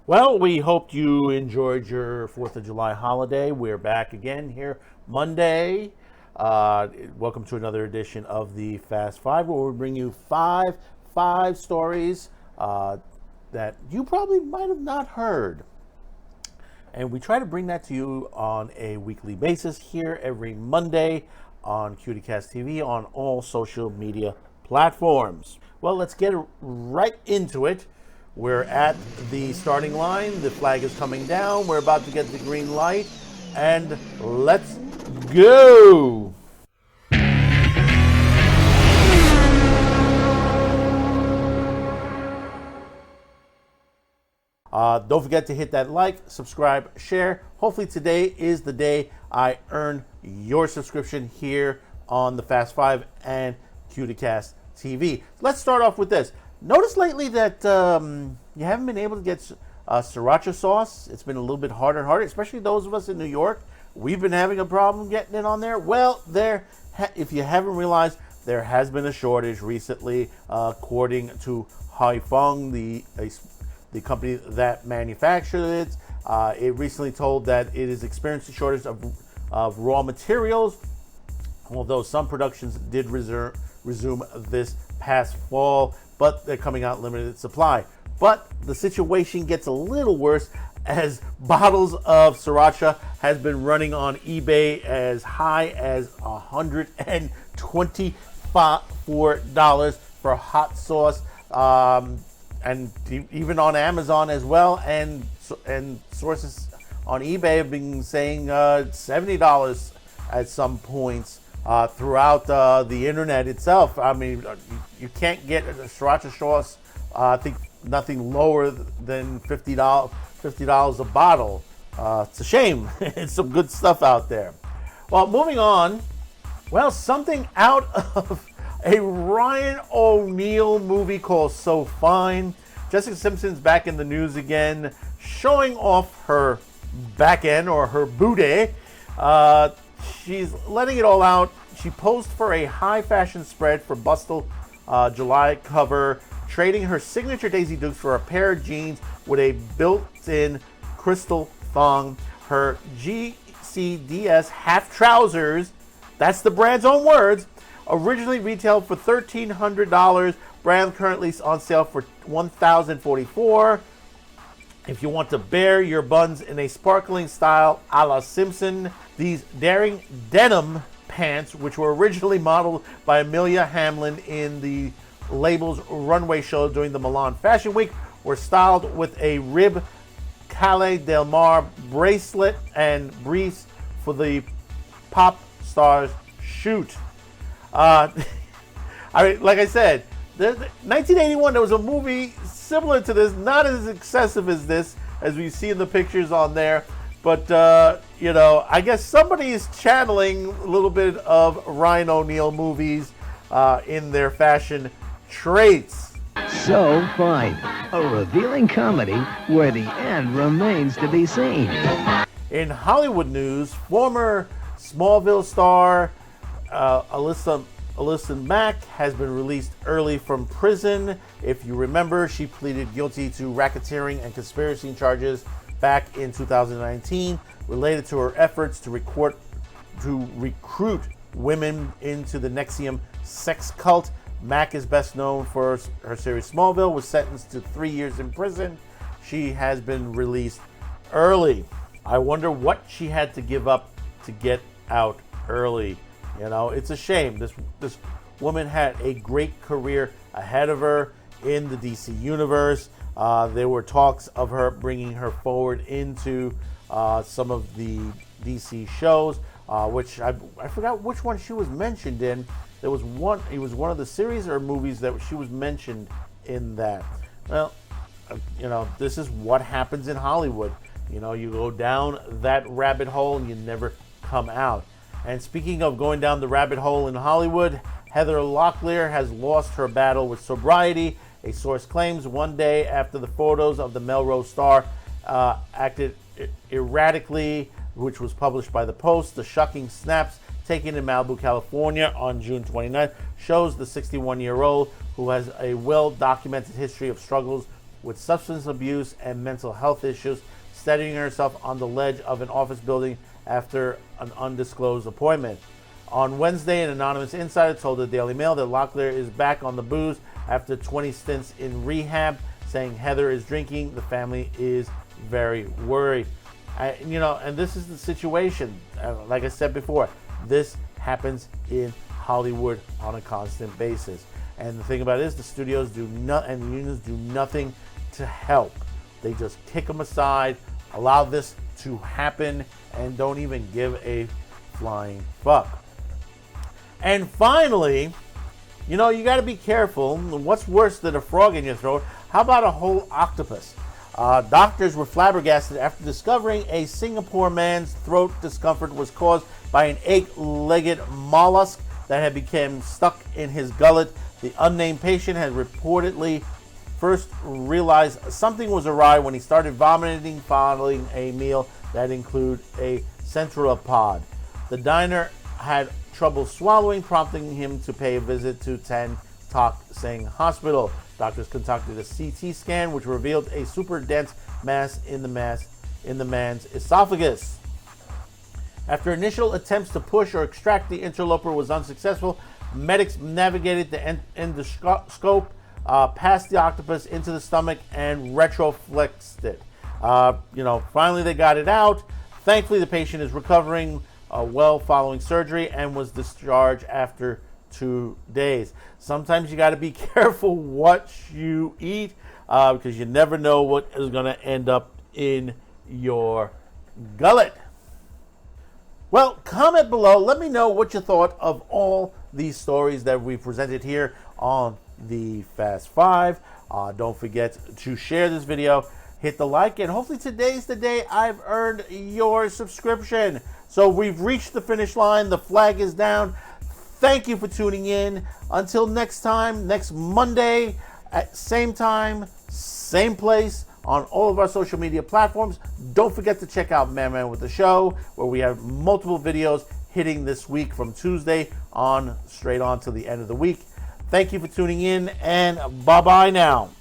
Well, we hope you enjoyed your 4th of July holiday. We're back again here Monday. Welcome to another edition of the Fast Five, where we bring you five stories that you probably might have not heard. And we try to bring that to you on a weekly basis here every Monday on CutyCast TV on all social media platforms. Well, let's get right into it. We're at the starting line. The flag is coming down. We're about to get the green light. And let's go! Don't forget to hit that like, subscribe, share. Hopefully today is the day I earn your subscription here on the Fast Five and CutyCast TV. Let's start off with this. Notice lately that you haven't been able to get sriracha sauce. It's been a little bit harder and harder, especially those of us in New York. We've been having a problem getting it on there. Well, if you haven't realized, there has been a shortage recently, according to Haifeng, the company that manufactured it. It recently told that it is experiencing a shortage of raw materials, although some productions did resume this past fall, but they're coming out limited supply. But the situation gets a little worse as bottles of sriracha has been running on eBay as high as $124 for hot sauce, and even on Amazon as well. And sources on eBay have been saying $70 at some points throughout the internet itself. I mean, you can't get a sriracha sauce, I think nothing lower than $50 a bottle. It's a shame. It's some good stuff out there. Well, moving on. Well, something out of a Ryan O'Neal movie called So Fine. Jessica Simpson's back in the news again, showing off her back end or her booty. She's letting it all out. She posed for a high fashion spread for Bustle July cover, trading her signature Daisy Dukes for a pair of jeans with a built-in crystal thong. Her GCDS half trousers, that's the brand's own words, originally retailed for $1,300. Brand currently on sale for $1,044. If you want to bare your buns in a sparkling style a la Simpson, these daring denim pants, which were originally modeled by Amelia Hamlin in the label's runway show during the Milan Fashion Week, were styled with a rib Calle Del Mar bracelet and briefs for the pop star's shoot. I mean, like I said, 1981, there was a movie similar to this, not as excessive as this, as we see in the pictures on there. But, I guess somebody is channeling a little bit of Ryan O'Neal movies in their fashion traits. So Fine, a revealing comedy where the end remains to be seen. In Hollywood news, former Smallville star Alison Mack has been released early from prison. If you remember, she pleaded guilty to racketeering and conspiracy charges back in 2019 related to her efforts to recruit women into the NXIVM sex cult. Mack is best known for her series Smallville, was sentenced to 3 years in prison. She has been released early. I wonder what she had to give up to get out early. It's a shame. This woman had a great career ahead of her in the DC universe. There were talks of her bringing her forward into some of the DC shows, which I forgot which one she was mentioned in. There was one. It was one of the series or movies that she was mentioned in that. Well, this is what happens in Hollywood. You go down that rabbit hole and you never come out. And speaking of going down the rabbit hole in Hollywood, Heather Locklear has lost her battle with sobriety. A source claims one day after the photos of the Melrose star acted erratically, which was published by the Post. The shocking snaps taken in Malibu, California on June 29th shows the 61-year-old, who has a well-documented history of struggles with substance abuse and mental health issues, steadying herself on the ledge of an office building after an undisclosed appointment. On Wednesday, an anonymous insider told the Daily Mail that Locklear is back on the booze after 20 stints in rehab, saying Heather is drinking. The family is very worried. And this is the situation. Like I said before, this happens in Hollywood on a constant basis. And the thing about it is, the studios and the unions do nothing to help. They just kick them aside, allow this to happen, and don't even give a flying fuck. And finally, you got to be careful. What's worse than a frog in your throat? How about a whole octopus? Doctors were flabbergasted after discovering a Singapore man's throat discomfort was caused by an 8-legged mollusk that had become stuck in his gullet. The unnamed patient had reportedly first realized something was awry when he started vomiting following a meal that included a centropod. The diner had trouble swallowing, prompting him to pay a visit to Tan Tock Seng Hospital. Doctors conducted a CT scan, which revealed a super dense mass in the man's esophagus. After initial attempts to push or extract the interloper was unsuccessful, medics navigated the endoscope past the octopus into the stomach and retroflexed it. Finally they got it out. Thankfully, the patient is recovering well following surgery and was discharged after 2 days. Sometimes you got to be careful what you eat because you never know what is going to end up in your gullet. Well, comment below. Let me know what you thought of all these stories that we presented here on the Fast Five. Don't forget to share this video, hit the like, and hopefully today's the day I've earned your subscription. So we've reached the finish line. The flag is down. Thank you for tuning in. Until next time, next Monday at same time, same place, on all of our social media platforms. Don't forget to check out Man with the Show, where we have multiple videos hitting this week from Tuesday on straight on to the end of the week. Thank you for tuning in, and bye-bye now.